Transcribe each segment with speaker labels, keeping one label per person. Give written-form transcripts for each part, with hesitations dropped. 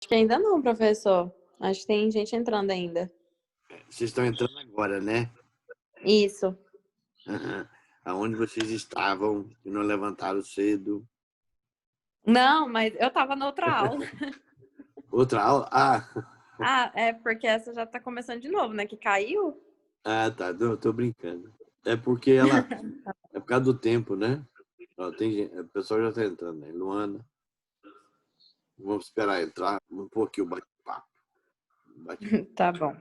Speaker 1: Acho que ainda não, professor. Acho que tem gente entrando ainda.
Speaker 2: Vocês estão entrando agora, né?
Speaker 1: Isso.
Speaker 2: Aonde vocês estavam e não levantaram cedo?
Speaker 1: Não, mas eu tava na outra aula.
Speaker 2: Outra aula?
Speaker 1: Ah, é porque essa já tá começando de novo, né? Que caiu.
Speaker 2: Tá. Não, eu tô brincando. É porque ela... É por causa do tempo, né? Ó, tem gente, o pessoal já tá entrando, né? Luana. Vamos esperar entrar. Um pouquinho o bate-papo.
Speaker 1: Tá bom.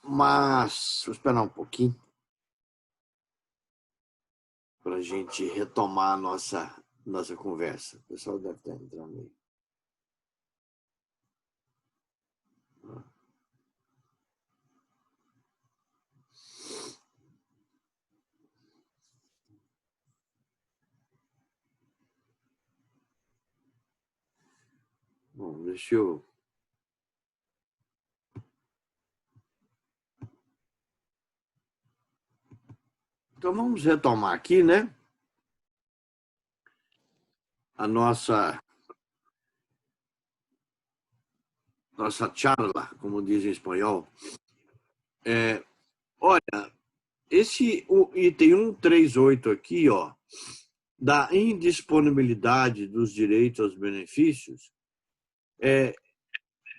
Speaker 2: Mas, vou esperar um pouquinho para a gente retomar a nossa conversa. O pessoal deve estar entrando aí. Bom, deixa eu... Então vamos retomar aqui, né? A nossa charla, como diz em espanhol. Olha, esse item 138 aqui, ó, da indisponibilidade dos direitos aos benefícios,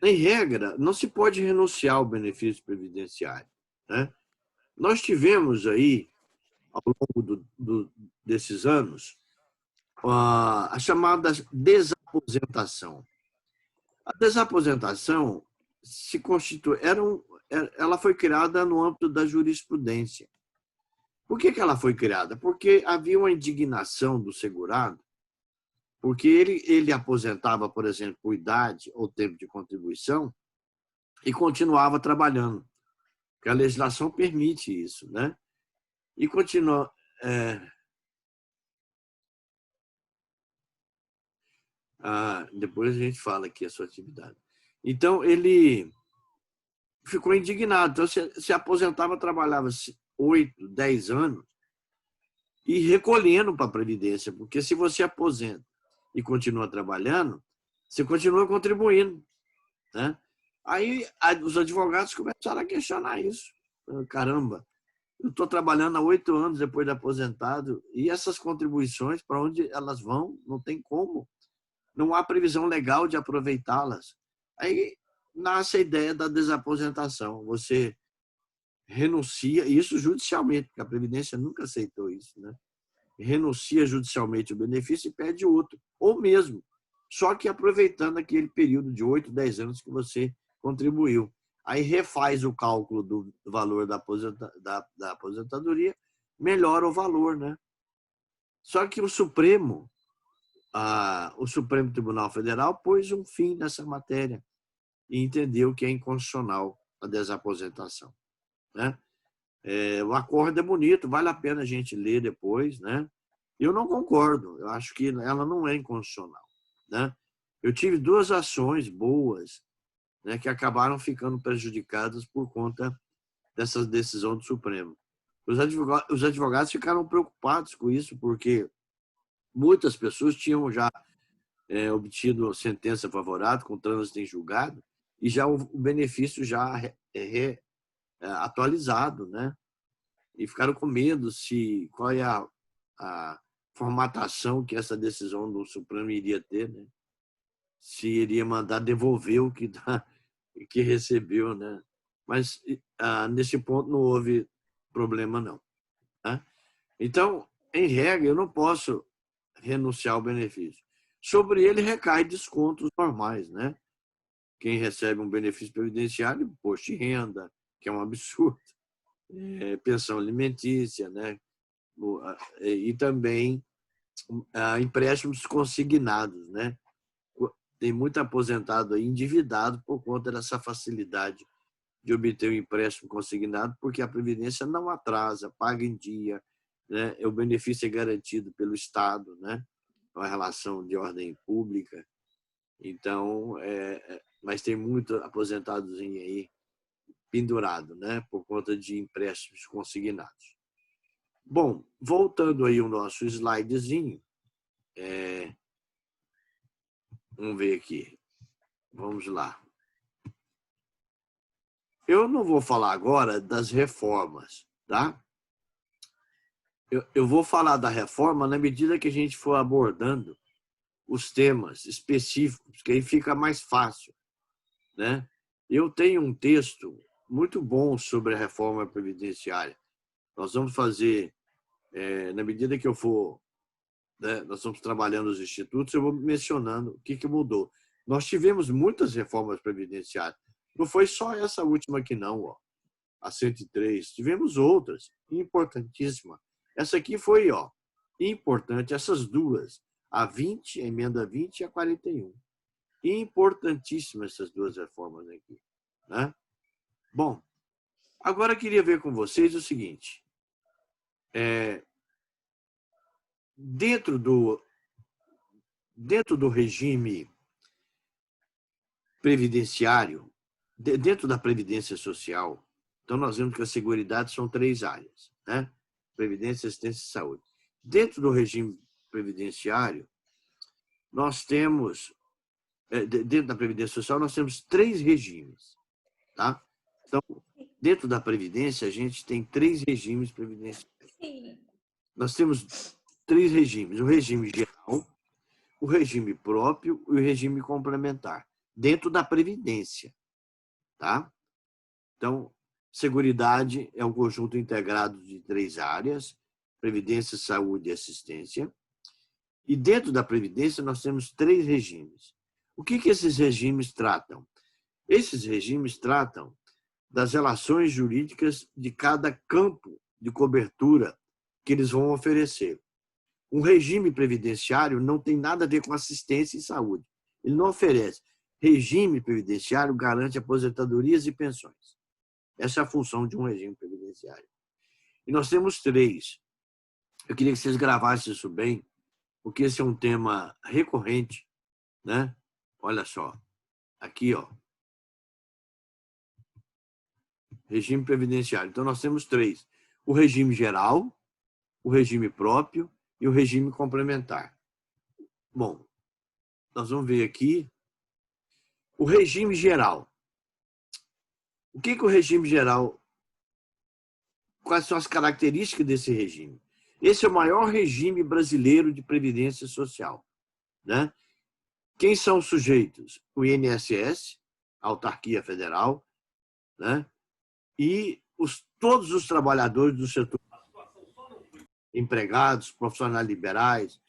Speaker 2: em regra, não se pode renunciar ao benefício previdenciário, né? Nós tivemos aí, ao longo desses anos, a chamada desaposentação. A desaposentação se constitui, ela foi criada no âmbito da jurisprudência. Por que ela foi criada? Porque havia uma indignação do segurado, porque ele aposentava, por exemplo, por idade ou tempo de contribuição e continuava trabalhando, porque a legislação permite isso, né? E continua... depois a gente fala aqui a sua atividade. Então, ele ficou indignado. Então, se aposentava, trabalhava 8, 10 anos e recolhendo para a Previdência, porque se você aposenta e continua trabalhando, você continua contribuindo, né? Aí os advogados começaram a questionar isso. Caramba, eu estou trabalhando há 8 anos depois de aposentado e essas contribuições, para onde elas vão? Não tem como. Não há previsão legal de aproveitá-las. Aí nasce a ideia da desaposentação. Você renuncia, isso judicialmente, porque a Previdência nunca aceitou isso, né? Renuncia judicialmente o benefício e pede outro, ou mesmo, só que aproveitando aquele período de 8, 10 anos que você contribuiu. Aí refaz o cálculo do valor da aposentadoria, melhora o valor, né? Só que o Supremo Tribunal Federal pôs um fim nessa matéria e entendeu que é inconstitucional a desaposentação, né? O acordo é bonito, vale a pena a gente ler depois, né? Eu não concordo, eu acho que ela não é inconstitucional, né? Eu tive 2 ações boas, né, que acabaram ficando prejudicadas por conta dessa decisão do Supremo. Os advogados ficaram preocupados com isso, porque muitas pessoas tinham já obtido sentença favorável com trânsito em julgado e já o benefício já atualizado, né? E ficaram com medo qual é a formatação que essa decisão do Supremo iria ter, né? Se iria mandar devolver o que recebeu, né? Mas nesse ponto não houve problema, não, né? Então, em regra, eu não posso renunciar ao benefício. Sobre ele recai descontos normais, né? Quem recebe um benefício previdenciário, imposto de renda, que é um absurdo, pensão alimentícia, né? E também empréstimos consignados, né? Tem muito aposentado aí endividado por conta dessa facilidade de obter um empréstimo consignado, porque a Previdência não atrasa, paga em dia, né? O benefício é garantido pelo Estado, né? Uma relação de ordem pública. Então, mas tem muito aposentados aí pendurado, né? Por conta de empréstimos consignados. Bom, voltando aí ao nosso slidezinho, Vamos ver aqui. Vamos lá. Eu não vou falar agora das reformas, tá? Eu vou falar da reforma na medida que a gente for abordando os temas específicos, que aí fica mais fácil, né? Eu tenho um texto muito bom sobre a reforma previdenciária. Nós vamos fazer, na medida que eu for, né, nós estamos trabalhando nos institutos, eu vou mencionando o que mudou. Nós tivemos muitas reformas previdenciárias. Não foi só essa última aqui, não, ó, a 103. Tivemos outras, importantíssima. Essa aqui foi, ó, importante, essas duas, a 20, a emenda 20 e a 41. Importantíssimas essas duas reformas aqui, né? Bom, agora eu queria ver com vocês o seguinte. Dentro do regime previdenciário, dentro da Previdência Social, então nós vemos que a Seguridade são 3 áreas, né? Previdência, Assistência e Saúde. Dentro do regime previdenciário, nós temos, dentro da Previdência Social, nós temos 3 regimes, tá? Então, dentro da Previdência, a gente tem 3 regimes previdenciários. Nós temos 3 regimes: o regime geral, o regime próprio e o regime complementar, dentro da Previdência, tá? Então, Seguridade é um conjunto integrado de 3 áreas: Previdência, Saúde e Assistência. E dentro da Previdência nós temos 3 regimes. O que esses regimes tratam? Esses regimes tratam das relações jurídicas de cada campo de cobertura que eles vão oferecer. Um regime previdenciário não tem nada a ver com assistência e saúde. Ele não oferece. Regime previdenciário garante aposentadorias e pensões. Essa é a função de um regime previdenciário. E nós temos 3. Eu queria que vocês gravassem isso bem, porque esse é um tema recorrente, né? Olha só, aqui, ó, regime previdenciário. Então, nós temos 3. O regime geral, o regime próprio e o regime complementar. Bom, nós vamos ver aqui o regime geral. O que o regime geral, quais são as características desse regime? Esse é o maior regime brasileiro de previdência social, né? Quem são os sujeitos? O INSS, a autarquia federal, né? E todos os trabalhadores do setor, empregados, profissionais liberais,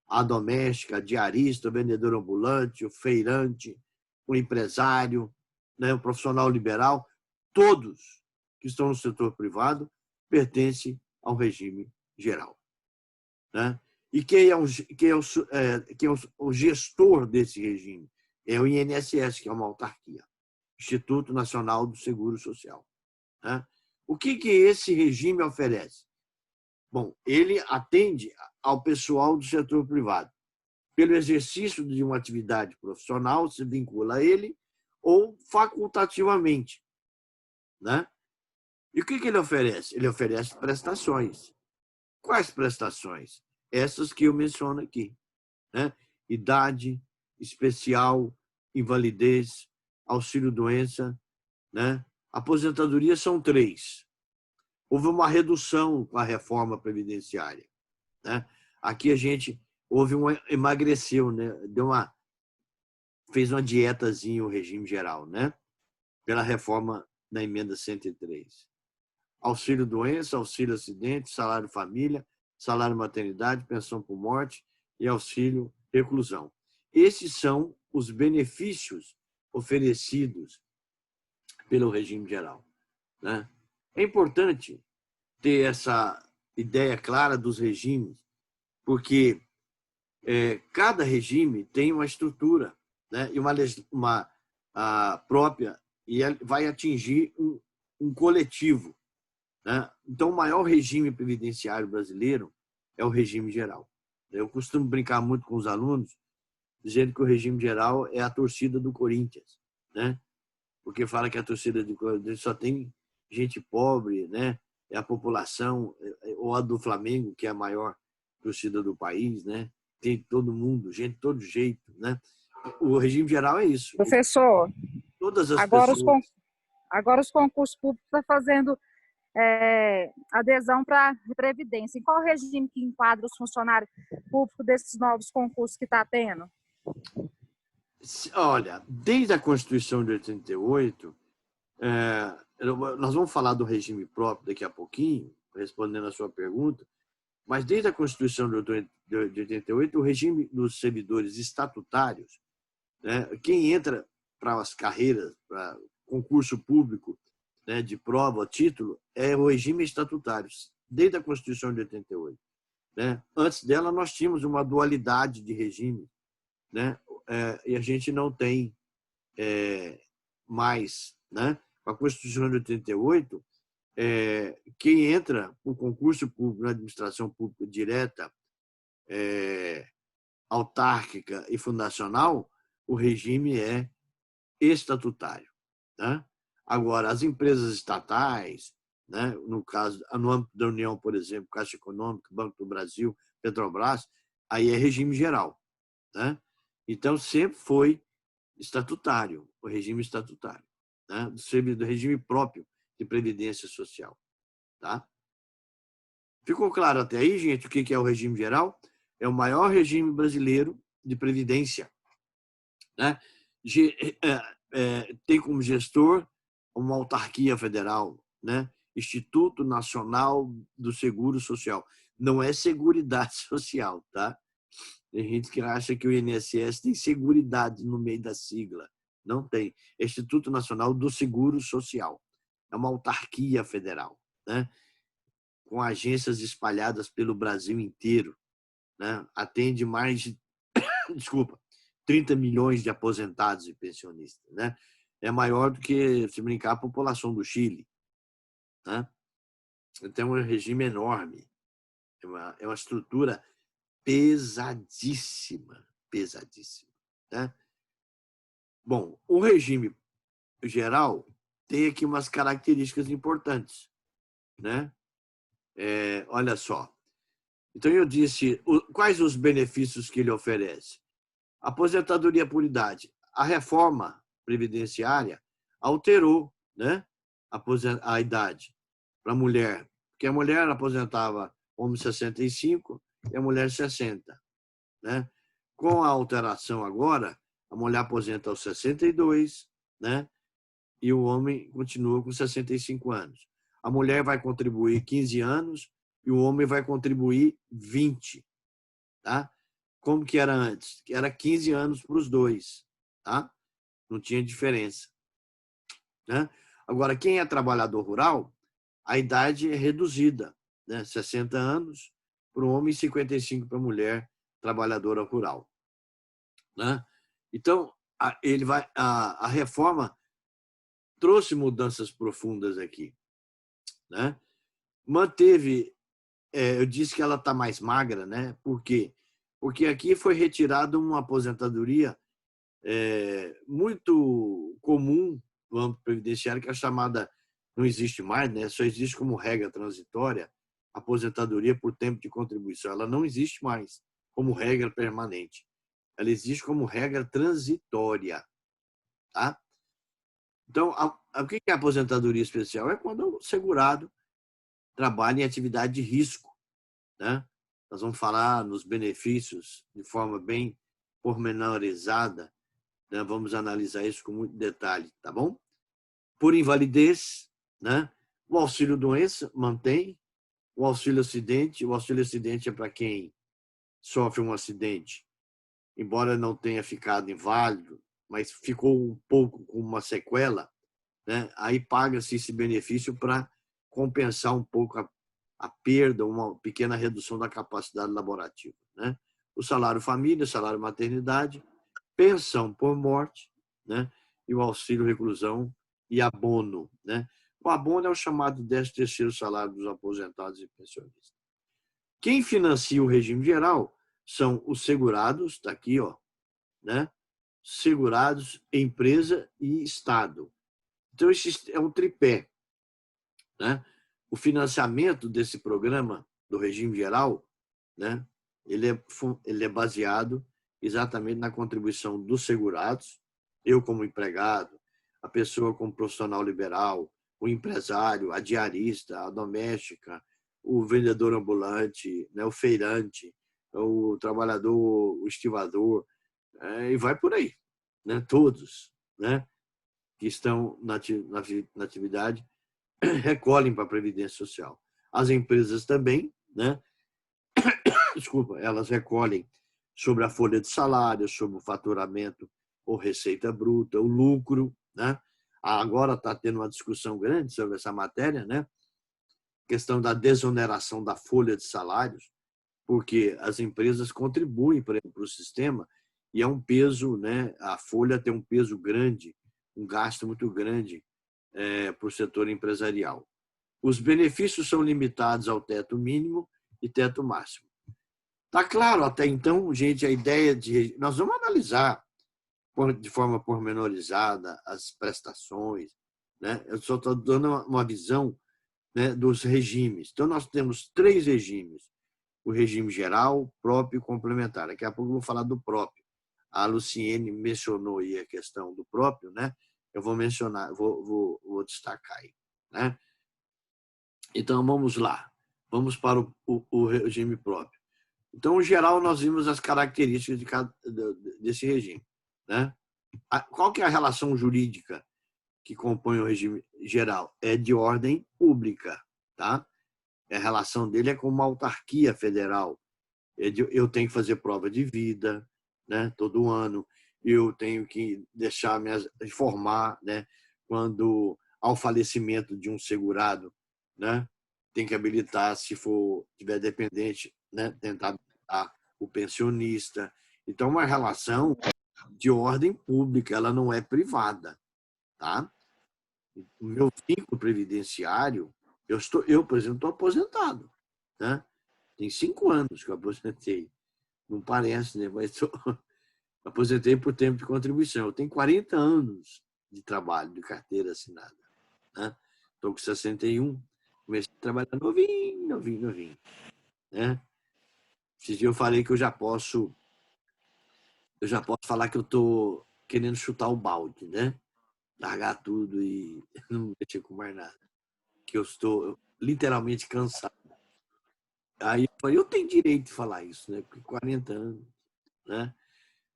Speaker 2: a doméstica, a diarista, o vendedor ambulante, o feirante, o empresário, né, o profissional liberal, todos que estão no setor privado pertencem ao regime geral, né? E quem é o gestor desse regime? É o INSS, que é uma autarquia, Instituto Nacional do Seguro Social, né? O que esse regime oferece? Bom, ele atende ao pessoal do setor privado. Pelo exercício de uma atividade profissional, se vincula a ele, ou facultativamente, né? E o que ele oferece? Ele oferece prestações. Quais prestações? Essas que eu menciono aqui, né? Idade especial, invalidez, auxílio-doença, né? Aposentadoria são 3. Houve uma redução com a reforma previdenciária, né? Aqui a gente emagreceu, né? Fez uma dietazinha o regime geral, né? Pela reforma da emenda 103. Auxílio-doença, auxílio-acidente, salário-família, salário-maternidade, pensão por morte e auxílio-reclusão. Esses são os benefícios oferecidos pelo regime geral, né? É importante ter essa ideia clara dos regimes, porque cada regime tem uma estrutura, né? E uma própria, e vai atingir um coletivo, né? Então, o maior regime previdenciário brasileiro é o regime geral. Eu costumo brincar muito com os alunos, dizendo que o regime geral é a torcida do Corinthians, né? Porque fala que a torcida do Corinthians só tem gente pobre, né? É a população, ou a do Flamengo, que é a maior torcida do país, né? Tem todo mundo, gente de todo jeito, né? O regime geral é isso.
Speaker 3: Professor,
Speaker 2: Todas as
Speaker 3: agora
Speaker 2: pessoas...
Speaker 3: agora os concursos públicos estão fazendo adesão para a Previdência. Em qual regime que enquadra os funcionários públicos desses novos concursos que está tendo?
Speaker 2: Olha, desde a Constituição de 88, nós vamos falar do regime próprio daqui a pouquinho, respondendo a sua pergunta, mas desde a Constituição de 88, o regime dos servidores estatutários, né, quem entra para as carreiras, para concurso público, né, de prova, título, é o regime estatutário, desde a Constituição de 88. Né? Antes dela, nós tínhamos uma dualidade de regime, né? E a gente não tem mais. Né? Com a Constituição de 88, quem entra no concurso público, na administração pública direta, autárquica e fundacional, o regime é estatutário. Né? Agora, as empresas estatais, né, no caso, no âmbito da União, por exemplo, Caixa Econômica, Banco do Brasil, Petrobras, aí é regime geral. Né? Então, sempre foi estatutário, o regime estatutário, né? Do regime próprio de previdência social. Tá? Ficou claro até aí, gente, o que é o regime geral? É o maior regime brasileiro de previdência. Né? Tem como gestor uma autarquia federal, né? Instituto Nacional do Seguro Social. Não é Seguridade Social, tá? Tem gente que acha que o INSS tem seguridade no meio da sigla. Não tem. É Instituto Nacional do Seguro Social. É uma autarquia federal, né? Com agências espalhadas pelo Brasil inteiro. Né? Atende mais de 30 milhões de aposentados e pensionistas. Né? É maior do que, se brincar, a população do Chile. Né? Então, é um regime enorme. É uma estrutura pesadíssima. Pesadíssima. Né? Bom, o regime geral tem aqui umas características importantes. Né? Olha só. Então, eu disse, quais os benefícios que ele oferece? Aposentadoria por idade. A reforma previdenciária alterou, né, a idade para a mulher, porque a mulher aposentava homem 65 e a mulher 60. Né? Com a alteração agora, a mulher aposenta aos 62, né, e o homem continua com 65 anos. A mulher vai contribuir 15 anos e o homem vai contribuir 20. Tá? Como que era antes? Que era 15 anos para os dois. Tá? Não tinha diferença. Né? Agora, quem é trabalhador rural, a idade é reduzida. Né? 60 anos para o homem e 55 para a mulher trabalhadora rural. Né? Então, a reforma trouxe mudanças profundas aqui. Né? Manteve, eu disse que ela está mais magra, né? Por quê? Porque aqui foi retirada uma aposentadoria muito comum no âmbito previdenciário, que é a chamada, não existe mais, né? Só existe como regra transitória, aposentadoria por tempo de contribuição. Ela não existe mais como regra permanente. Ela existe como regra transitória. Tá? Então, o que é aposentadoria especial? É quando o segurado trabalha em atividade de risco. Né? Nós vamos falar nos benefícios de forma bem pormenorizada. Né? Vamos analisar isso com muito detalhe, tá bom? Por invalidez, né? O auxílio-doença mantém, o auxílio-acidente é para quem sofre um acidente, embora não tenha ficado inválido, mas ficou um pouco com uma sequela, né? Aí paga-se esse benefício para compensar um pouco a perda, uma pequena redução da capacidade laborativa. Né? O salário família, salário maternidade, pensão por morte, né? E o auxílio reclusão e abono. Né? O abono é o chamado 13º salário dos aposentados e pensionistas. Quem financia o regime geral são os segurados, está aqui, ó, né? Segurados, empresa e Estado. Então, esse é um tripé. Né? O financiamento desse programa do regime geral, né, ele é baseado exatamente na contribuição dos segurados, eu como empregado, a pessoa como profissional liberal, o empresário, a diarista, a doméstica, o vendedor ambulante, né, o feirante, o trabalhador, o estivador, e vai por aí, né? Todos, né, que estão na atividade recolhem para a Previdência Social. As empresas também, né? Desculpa, elas recolhem sobre a folha de salário, sobre o faturamento ou receita bruta, o lucro, né? Agora está tendo uma discussão grande sobre essa matéria, né? Questão da desoneração da folha de salários, porque as empresas contribuem para o sistema e é um peso, né? A folha tem um peso grande, um gasto muito grande para o setor empresarial. Os benefícios são limitados ao teto mínimo e teto máximo. Tá claro até então, gente, a ideia de... Nós vamos analisar de forma pormenorizada as prestações, né? Eu só estou dando uma visão, né, dos regimes. Então, nós temos 3 regimes. O regime geral, próprio e complementar. Daqui a pouco eu vou falar do próprio. A Luciene mencionou aí a questão do próprio, né? Eu vou mencionar, vou destacar aí, né? Então, vamos lá. Vamos para o regime próprio. Então, em geral, nós vimos as características desse regime, né? Qual que é a relação jurídica que compõe o regime geral? É de ordem pública, tá? A relação dele é com uma autarquia federal. Eu tenho que fazer prova de vida, né? Todo ano. Eu tenho que informar, né? Quando há o falecimento de um segurado, né? Tem que habilitar, se tiver dependente, né? Tentar habilitar o pensionista. Então, uma relação de ordem pública, ela não é privada, tá? O meu vínculo previdenciário, eu por exemplo, estou aposentado, né? Tem 5 anos que eu aposentei. Não parece, né? Mas aposentei por tempo de contribuição. Eu tenho 40 anos de trabalho, de carteira assinada, né? Estou com 61. Comecei a trabalhar novinho, né? Esses dias eu falei que eu já posso falar que eu estou querendo chutar o balde, né? Largar tudo e não mexer com mais nada. Que eu estou literalmente cansado. Aí eu falei, eu tenho direito de falar isso, né? Porque 40 anos, né?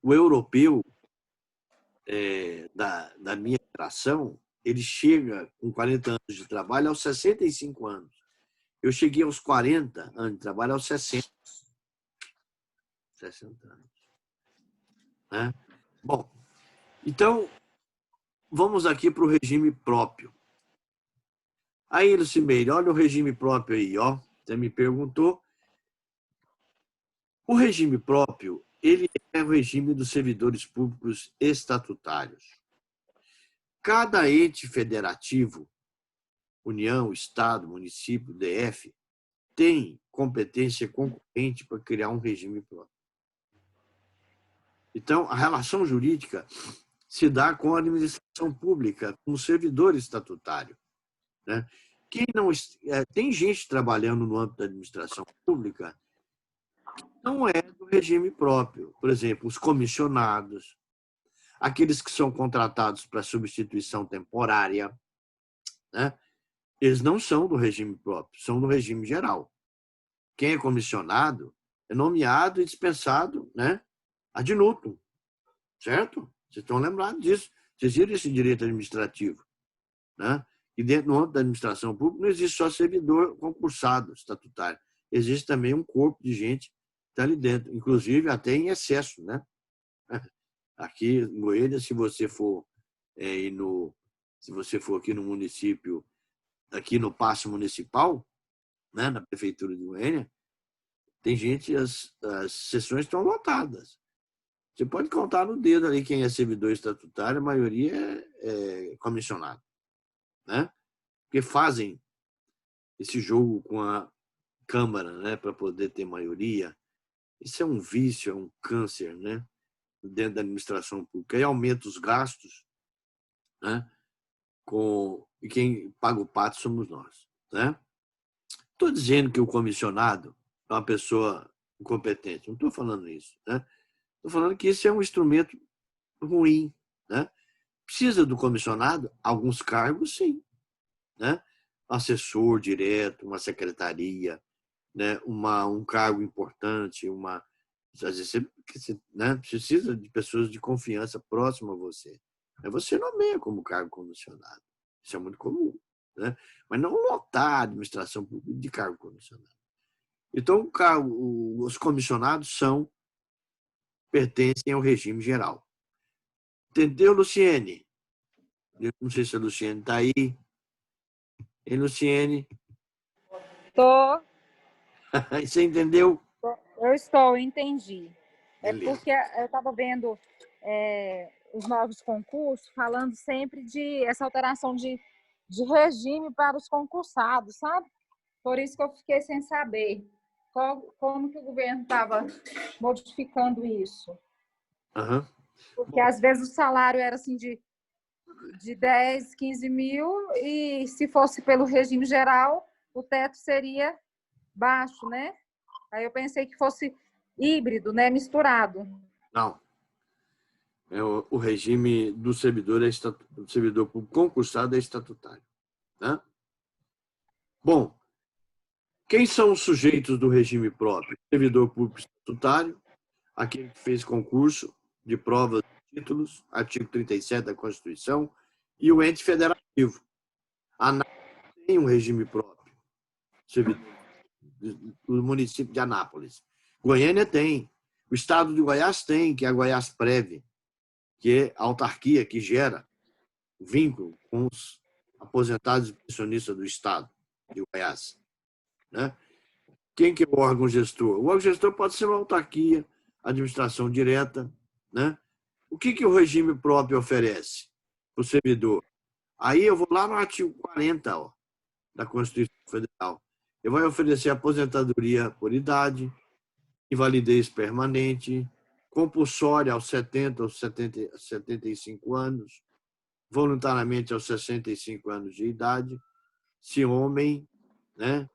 Speaker 2: O europeu da minha geração, ele chega com 40 anos de trabalho aos 65 anos. Eu cheguei aos 40 anos de trabalho aos 60 anos. Né? Bom, então, vamos aqui para o regime próprio. Aí, Lucimeire, olha o regime próprio aí, ó. Você me perguntou. O regime próprio, ele é o regime dos servidores públicos estatutários. Cada ente federativo, União, Estado, município, DF, tem competência concorrente para criar um regime próprio. Então, a relação jurídica se dá com a administração pública, como servidor estatutário, né? Tem gente trabalhando no âmbito da administração pública que não é do regime próprio. Por exemplo, os comissionados, aqueles que são contratados para substituição temporária, né? Eles não são do regime próprio, são do regime geral. Quem é comissionado é nomeado e dispensado, né? Ad nutum, certo? Vocês estão lembrados disso. Vocês viram esse direito administrativo, né? E dentro do âmbito da administração pública não existe só servidor concursado estatutário. Existe também um corpo de gente que está ali dentro, inclusive até em excesso, né? Aqui em Goiânia, se você for aqui no município, aqui no Paço Municipal, né, na prefeitura de Goiânia, tem gente, as sessões estão lotadas. Você pode contar no dedo ali quem é servidor estatutário, a maioria é comissionado, né? Porque fazem esse jogo com a Câmara, né, para poder ter maioria. Isso é um vício, é um câncer, né, dentro da administração pública. E aumenta os gastos, né, e quem paga o pato somos nós, né? Estou dizendo que o comissionado é uma pessoa incompetente, não estou falando isso, né? Estou falando que esse é um instrumento ruim, né? Precisa do comissionado? Alguns cargos, sim, né? Assessor direto, uma secretaria, né? Um cargo importante, às vezes você, né? Precisa de pessoas de confiança próximas a você. Aí você nomeia como cargo comissionado. Isso é muito comum, né? Mas não lotar a administração pública de cargo comissionado. Então, os comissionados pertencem ao regime geral. Entendeu, Luciene? Eu não sei se a Luciene está aí. Hein, Luciene?
Speaker 3: Tô,
Speaker 2: Você entendeu?
Speaker 3: entendi. É
Speaker 2: Beleza.
Speaker 3: porque eu estava vendo os novos concursos falando sempre de essa alteração de regime para os concursados, sabe? Por isso que eu fiquei sem saber como que o governo estava modificando isso.
Speaker 2: Uhum.
Speaker 3: Porque às vezes o salário era assim de 10, 15 mil e se fosse pelo regime geral, o teto seria baixo, né? Aí eu pensei que fosse híbrido, né? Misturado.
Speaker 2: Não. O regime do servidor, do servidor público concursado é estatutário. Né? Bom, quem são os sujeitos do regime próprio? Servidor público estatutário, aquele que fez concurso de provas de títulos, artigo 37 da Constituição, e o ente federativo. A Anápolis tem um regime próprio, servidor do município de Anápolis. Goiânia tem. O estado de Goiás tem, que é a Goiás Prev, que é a autarquia que gera vínculo com os aposentados e pensionistas do estado de Goiás. Né? Quem que é o órgão gestor? O órgão gestor pode ser uma autarquia, administração direta. Né? O que o regime próprio oferece para o servidor? Aí eu vou lá no artigo 40 da Constituição Federal. Eu vou oferecer aposentadoria por idade, invalidez permanente, compulsória aos 70 ou 75 anos, voluntariamente aos 65 anos de idade, se homem, né,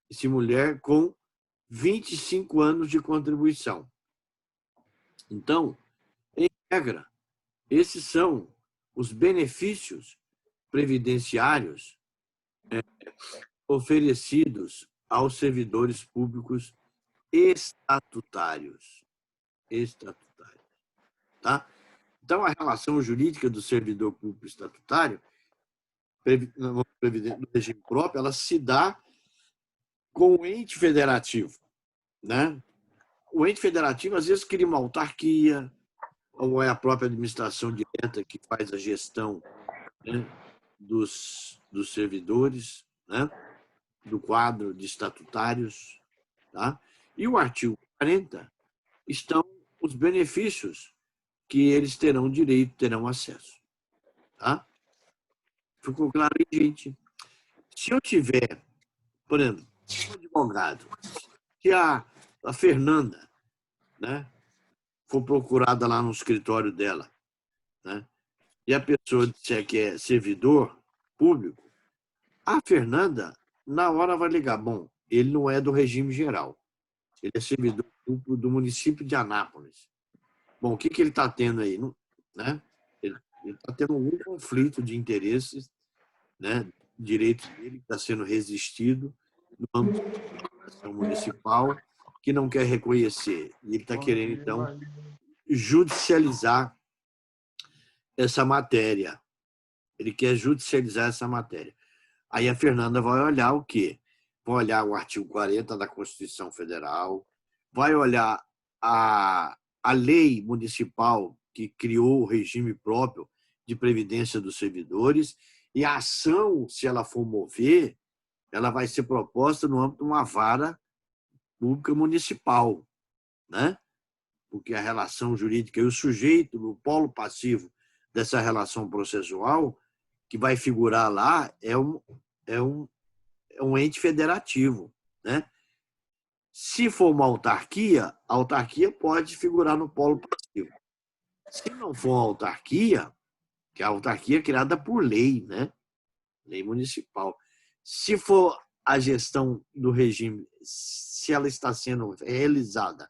Speaker 2: e se mulher, com 25 anos de contribuição. Então, em regra, esses são os benefícios previdenciários oferecidos aos servidores públicos estatutários. Tá? Então, a relação jurídica do servidor público estatutário, no regime próprio, ela se dá com o ente federativo. Né? O ente federativo, às vezes, cria uma autarquia, ou é a própria administração direta que faz a gestão, né, dos servidores, né, do quadro de estatutários. Tá? E o artigo 40 estão os benefícios que eles terão direito, terão acesso. Tá? Ficou claro aí, gente? Se eu tiver, por exemplo, um advogado, se a Fernanda, né, for procurada lá no escritório dela, né, e a pessoa disser que é servidor público, a Fernanda, na hora, vai ligar. Bom, ele não é do regime geral. Ele é servidor público do município de Anápolis. Bom, o que ele está tendo aí? Né? Ele está tendo algum conflito de interesses, né? Direito dele está sendo resistido no âmbito da administração municipal, que não quer reconhecer. E ele está querendo, então, judicializar essa matéria. Ele quer judicializar essa matéria. Aí a Fernanda vai olhar o quê? Vai olhar o artigo 40 da Constituição Federal, vai olhar a lei municipal que criou o regime próprio de previdência dos servidores, e a ação, se ela for mover, ela vai ser proposta no âmbito de uma vara pública municipal, né? Porque a relação jurídica e o sujeito, o polo passivo dessa relação processual, que vai figurar lá, é um ente federativo. Né? Se for uma autarquia, a autarquia pode figurar no polo passivo. Se não for uma autarquia, que a autarquia é criada por lei, né? Lei municipal. Se for a gestão do regime, se ela está sendo realizada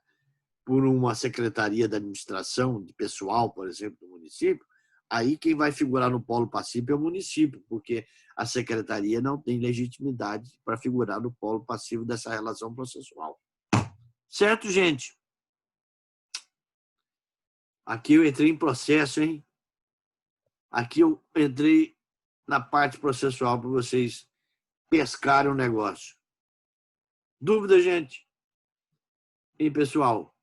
Speaker 2: por uma secretaria da administração, de pessoal, por exemplo, do município, aí quem vai figurar no polo passivo é o município, porque a secretaria não tem legitimidade para figurar no polo passivo dessa relação processual. Certo, gente? Aqui eu entrei em processo, hein? Aqui eu entrei na parte processual para vocês pescarem o negócio. Dúvida, gente? E pessoal?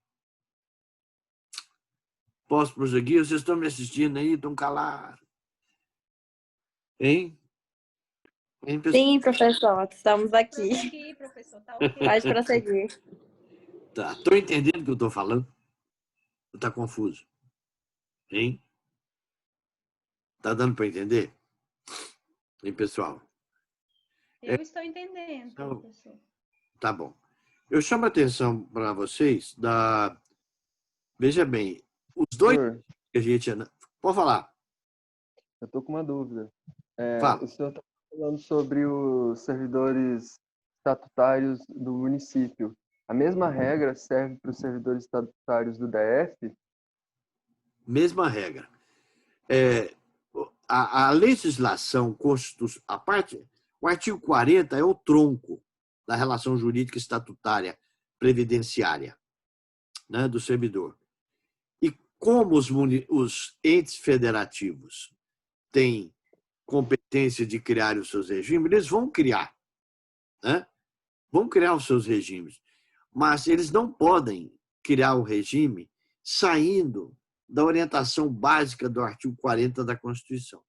Speaker 2: Posso prosseguir? Vocês estão me assistindo aí? Estão calados? Hein? Hein, pessoal?
Speaker 1: Sim, professor, estamos aqui.
Speaker 3: Estamos aqui, professor, tá ok.
Speaker 1: Pode prosseguir.
Speaker 2: Tá. Estão entendendo o que eu estou falando? Ou está confuso? Hein? Está dando para entender? Hein, pessoal?
Speaker 3: Eu estou entendendo,
Speaker 2: Então,
Speaker 3: professor.
Speaker 2: tá bom. Eu chamo a atenção para vocês da... Veja bem, os dois
Speaker 4: Senhor,
Speaker 2: que a gente... Pode falar.
Speaker 4: eu estou com uma dúvida.
Speaker 2: Fala.
Speaker 4: O senhor está falando sobre os servidores estatutários do município. A mesma regra serve para os servidores estatutários do DF?
Speaker 2: Mesma regra. A legislação constitucional, a parte, o artigo 40 é o tronco da relação jurídica estatutária previdenciária, né, do servidor. E como os entes federativos têm competência de criar os seus regimes, eles vão criar, né? Vão criar os seus regimes, mas eles não podem criar o regime saindo da orientação básica do artigo 40 da Constituição.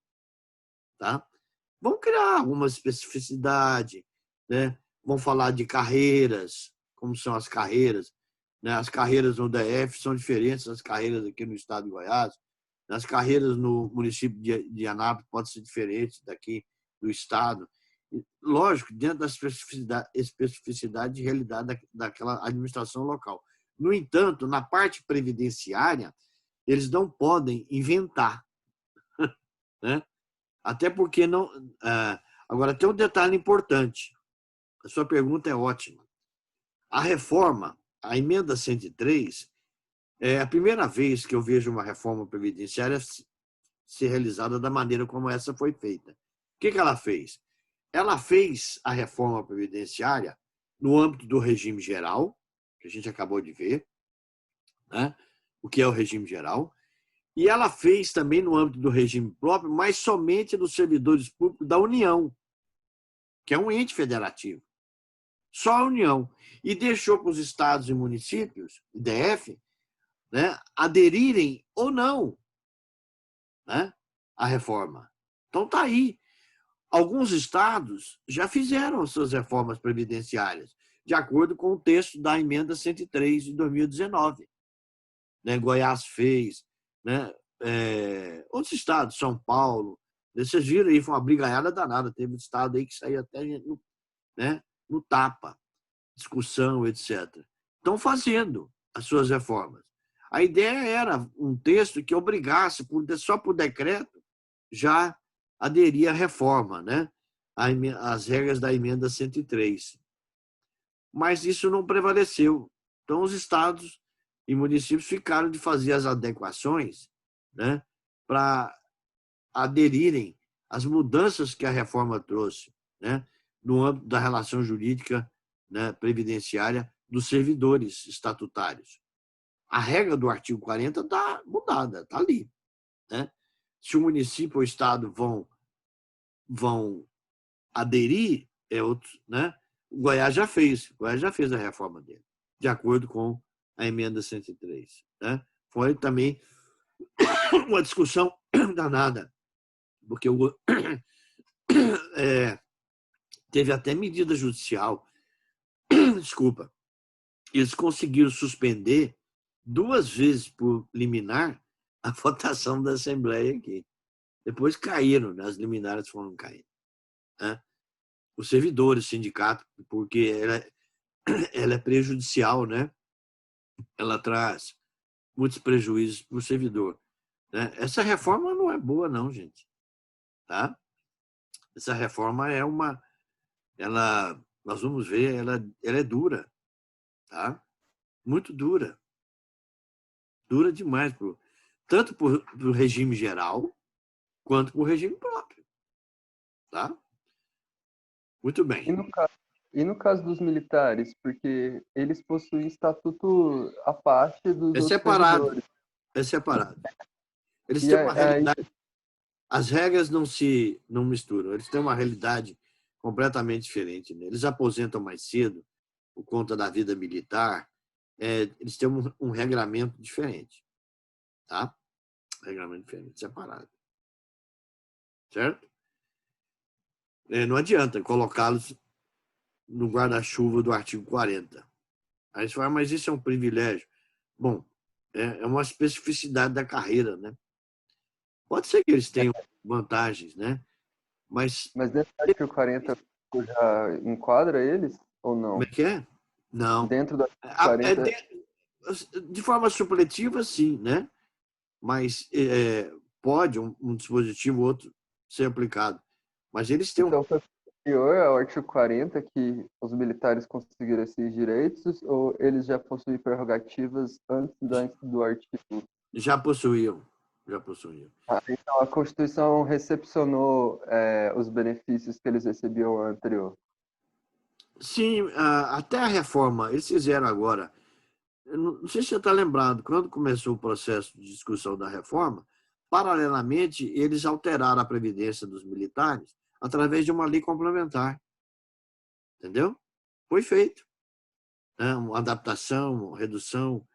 Speaker 2: Tá? Vão criar alguma especificidade, né? Vão falar de carreiras, como são as carreiras. Né? As carreiras no DF são diferentes das carreiras aqui no estado de Goiás. As carreiras no município de Anápolis podem ser diferentes daqui do estado. Lógico, dentro da especificidade de realidade daquela administração local. No entanto, na parte previdenciária, eles não podem inventar. Né? Até porque não... Agora, tem um detalhe importante. A sua pergunta é ótima. A reforma, a emenda 103, é a primeira vez que eu vejo uma reforma previdenciária ser realizada da maneira como essa foi feita. O que ela fez? Ela fez a reforma previdenciária no âmbito do regime geral, que a gente acabou de ver, né? O que é o regime geral, e ela fez também no âmbito do regime próprio, mas somente dos servidores públicos da União, que é um ente federativo. Só a União. E deixou para os estados e municípios, DF, né, aderirem ou não, né, à reforma. Então está aí. Alguns estados já fizeram as suas reformas previdenciárias, de acordo com o texto da emenda 103 de 2019. Né, Goiás fez, né, outros estados, São Paulo, vocês viram aí, foi uma brigaiada danada, teve um estado aí que saiu até no tapa, discussão, etc. Estão fazendo as suas reformas. A ideia era um texto que obrigasse, só por decreto, já aderir à reforma, né? As regras da emenda 103. Mas isso não prevaleceu. Então, os estados e municípios ficaram de fazer as adequações, né, para aderirem às mudanças que a reforma trouxe, né, no âmbito da relação jurídica, né, previdenciária dos servidores estatutários. A regra do artigo 40 está mudada, está ali. Né? Se o município ou o estado vão aderir, é outro, né? O Goiás já fez a reforma dele, de acordo com a emenda 103. Né? Foi também uma discussão danada, porque teve até medida judicial, desculpa, eles conseguiram suspender 2 vezes por liminar a votação da Assembleia aqui. Depois caíram, né? As liminares foram caindo. Né? Os servidores, o sindicato, porque ela é prejudicial, né? Ela traz muitos prejuízos para o servidor. Né? Essa reforma não é boa, não, gente. Tá? Essa reforma é nós vamos ver, ela é dura, tá? Muito dura. Dura demais, tanto para o regime geral, quanto para o regime próprio. Tá? Muito
Speaker 4: E
Speaker 2: bem.
Speaker 4: no caso dos militares, porque eles possuem estatuto à parte dos
Speaker 2: É
Speaker 4: outros
Speaker 2: separado.
Speaker 4: servidores.
Speaker 2: É separado. Eles
Speaker 4: E
Speaker 2: têm uma
Speaker 4: aí,
Speaker 2: realidade. As regras não misturam. Eles têm uma realidade completamente diferente. Né? Eles aposentam mais cedo por conta da vida militar. Eles têm um regramento diferente. Tá? Regramento diferente, separado. Certo? Não adianta colocá-los no guarda-chuva do artigo 40. Aí você fala, mas isso é um privilégio. Bom, é uma especificidade da carreira, né? Pode ser que eles tenham vantagens, né? Mas
Speaker 4: mas dentro do artigo 40 já enquadra eles ou
Speaker 2: como é
Speaker 4: não?
Speaker 2: que é? Não.
Speaker 4: Dentro do artigo 40,
Speaker 2: De forma supletiva, sim, né? Mas pode um dispositivo ou outro ser aplicado. Mas eles têm
Speaker 4: então foi superior ao artigo 40 que os militares conseguiram esses direitos ou eles já possuem prerrogativas antes do artigo?
Speaker 2: já possuíam. Já possuíam.
Speaker 4: Então a Constituição recepcionou os benefícios que eles recebiam anterior.
Speaker 2: Sim, até a reforma, eles fizeram agora. Eu não sei se você está lembrado, quando começou o processo de discussão da reforma, paralelamente, eles alteraram a previdência dos militares através de uma lei complementar. Entendeu? Foi feito. Né? Uma adaptação, uma redução.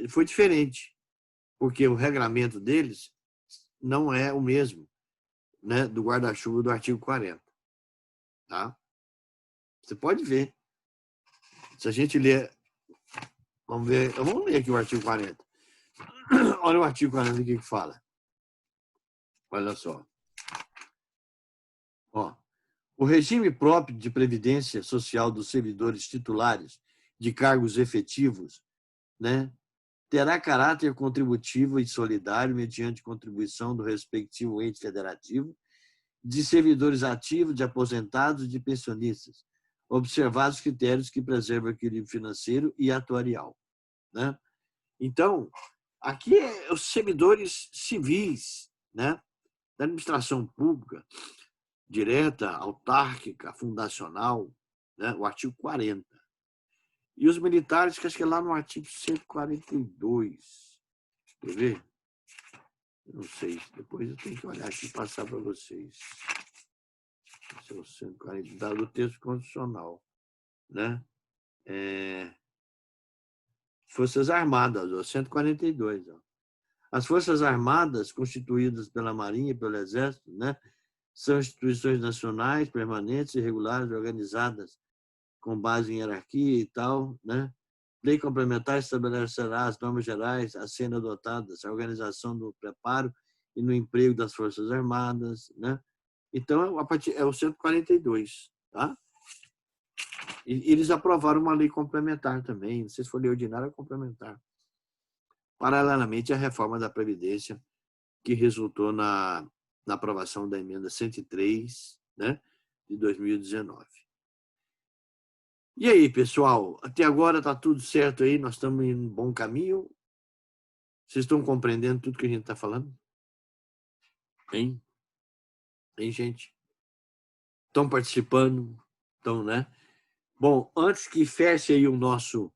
Speaker 2: Foi diferente, porque o regramento deles não é o mesmo, né, do guarda-chuva do artigo 40. Tá? Você pode ver. Se a gente ler. Vamos ler aqui o artigo 40. Olha o artigo 40 o que fala. Olha só. Ó, o regime próprio de previdência social dos servidores titulares de cargos efetivos, né, terá caráter contributivo e solidário mediante contribuição do respectivo ente federativo, de servidores ativos, de aposentados e de pensionistas, observados os critérios que preservam o equilíbrio financeiro e atuarial. Né? Então, aqui os servidores civis, né, da administração pública, direta, autárquica, fundacional, né, o artigo 40. E os militares, que acho que é lá no artigo 142. Quer ver? Não sei, depois eu tenho que olhar aqui e passar para vocês. Esse é o 140 do texto constitucional. Né? Forças Armadas, ó, 142. Ó. As Forças Armadas, constituídas pela Marinha e pelo Exército, né, são instituições nacionais, permanentes e regulares, organizadas com base em hierarquia e tal. Né? Lei complementar estabelecerá as normas gerais a serem adotadas, a organização do preparo e no emprego das Forças Armadas. Né? Então, é o 142. Tá? E eles aprovaram uma lei complementar também, não sei se foi lei ordinária ou complementar, paralelamente à reforma da Previdência, que resultou na aprovação da emenda 103, né, de 2019. E aí, pessoal, até agora está tudo certo aí? Nós estamos em um bom caminho? Vocês estão compreendendo tudo que a gente está falando? Hein? Hein, gente? Estão participando? Estão, né? Bom, antes que feche aí o nosso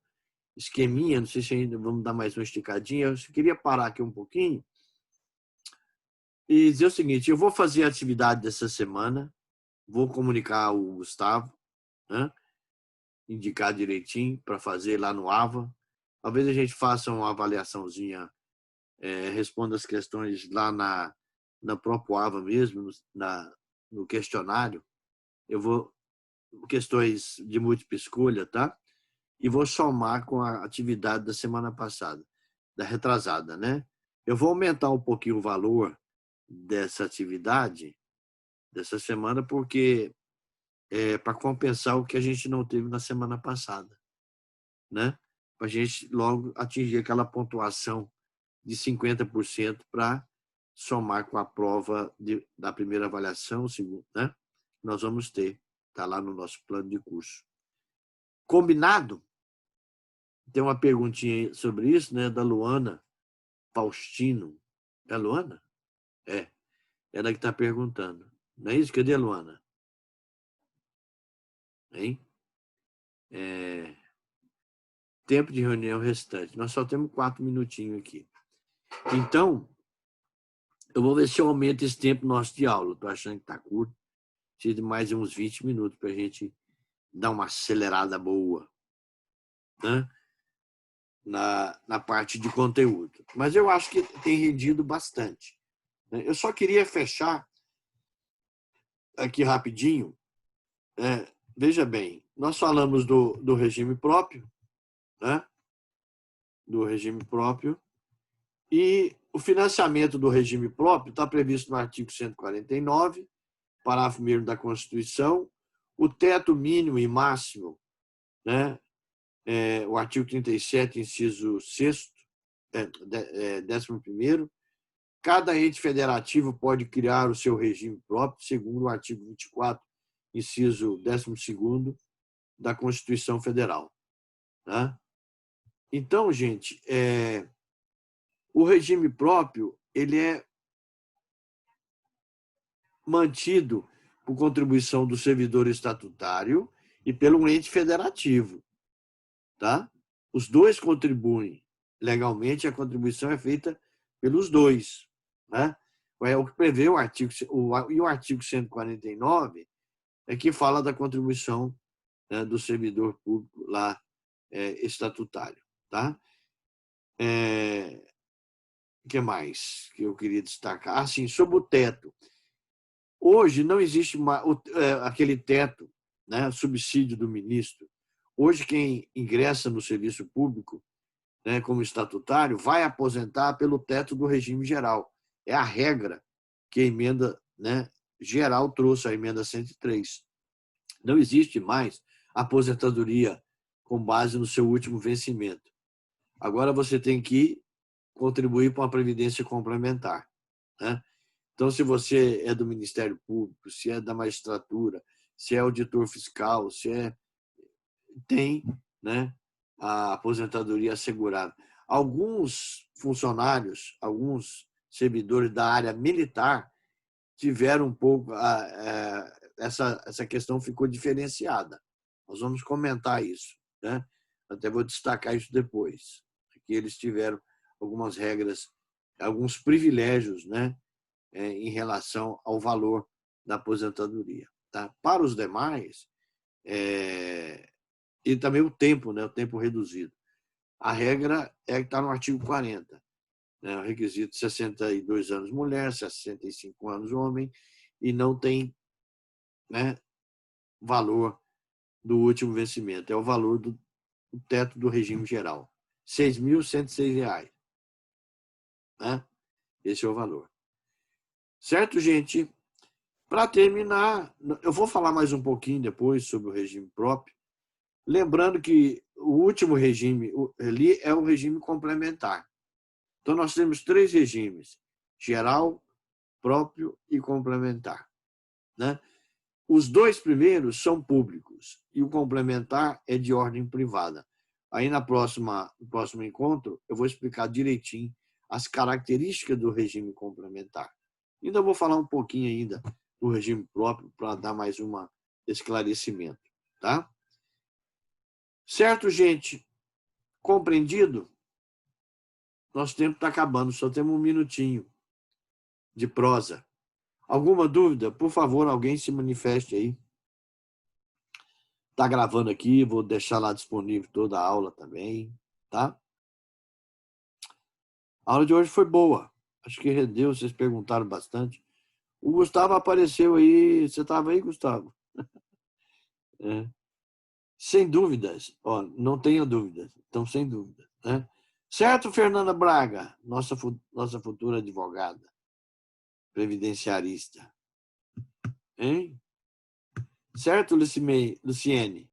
Speaker 2: esqueminha, não sei se ainda vamos dar mais uma esticadinha, eu queria parar aqui um pouquinho e dizer o seguinte, eu vou fazer a atividade dessa semana, vou comunicar ao Gustavo, né? Indicar direitinho para fazer lá no AVA. Talvez a gente faça uma avaliaçãozinha, responda as questões lá na própria AVA mesmo, no questionário. Eu vou, questões de múltipla escolha, tá? E vou somar com a atividade da semana passada, da retrasada, né? Eu vou aumentar um pouquinho o valor dessa atividade dessa semana, porque para compensar o que a gente não teve na semana passada, né? Para a gente logo atingir aquela pontuação de 50% para somar com a prova da primeira avaliação, segundo, né? Nós vamos ter, está lá no nosso plano de curso. Combinado? Tem uma perguntinha aí sobre isso, né, da Luana Faustino. É a Luana? É. Ela que está perguntando. Não é isso? Cadê a Luana? Hein? Tempo de reunião restante. Nós só temos 4 minutinhos aqui. Então, eu vou ver se eu aumento esse tempo nosso de aula. Estou achando que está curto. Precisa de mais uns 20 minutos para a gente dar uma acelerada boa, né? Na parte de conteúdo. Mas eu acho que tem rendido bastante, né? Eu só queria fechar aqui rapidinho. Veja bem, nós falamos do regime próprio, né? Do regime próprio. E o financiamento do regime próprio está previsto no artigo 149, parágrafo 1º da Constituição. O teto mínimo e máximo, né? O artigo 37, inciso 6º, 11º. Cada ente federativo pode criar o seu regime próprio, segundo o artigo 24, inciso 12º da Constituição Federal, né? Então, gente, o regime próprio ele é mantido por contribuição do servidor estatutário e pelo ente federativo, tá? Os dois contribuem legalmente, a contribuição é feita pelos dois, né? É o que prevê o artigo 149 é que fala da contribuição, né, do servidor público lá estatutário, tá? O que mais que eu queria destacar? Ah, sim, sobre o teto. Hoje não existe aquele teto, né, subsídio do ministro. Hoje, quem ingressa no serviço público, né, como estatutário, vai aposentar pelo teto do regime geral. É a regra que a emenda, né, geral trouxe, a emenda 103. Não existe mais aposentadoria com base no seu último vencimento. Agora você tem que contribuir para uma previdência complementar, né? Então, se você é do Ministério Público, se é da magistratura, se é auditor fiscal, tem, né, a aposentadoria assegurada. Alguns funcionários, alguns servidores da área militar tiveram um pouco essa questão ficou diferenciada. Nós vamos comentar isso, né? Até vou destacar isso depois, que eles tiveram algumas regras, alguns privilégios, né, em relação ao valor da aposentadoria, tá? Para os demais, e também o tempo, né, o tempo reduzido. A regra é que está no artigo 40, né, o requisito 62 anos mulher, 65 anos homem, e não tem, né, valor do último vencimento, é o valor do teto do regime geral, R$ 6.106, né? Esse é o valor. Certo, gente? Para terminar, eu vou falar mais um pouquinho depois sobre o regime próprio, lembrando que o último regime ali é o regime complementar. Então, nós temos 3 regimes: geral, próprio e complementar, né? Os 2 primeiros são públicos e o complementar é de ordem privada. Aí, no próximo encontro, eu vou explicar direitinho as características do regime complementar. Ainda vou falar um pouquinho ainda do regime próprio para dar mais um esclarecimento, tá? Certo, gente? Compreendido? Nosso tempo está acabando, só temos 1 minutinho de prosa. Alguma dúvida? Por favor, alguém se manifeste aí. Está gravando aqui, vou deixar lá disponível toda a aula também, tá? A aula de hoje foi boa. Acho que rendeu, vocês perguntaram bastante. O Gustavo apareceu aí. Você estava aí, Gustavo? Sem dúvidas. Ó, não tenha dúvidas. Então, sem dúvida, né? Certo, Fernanda Braga, nossa futura advogada, previdenciarista. Hein? Certo, Luciene?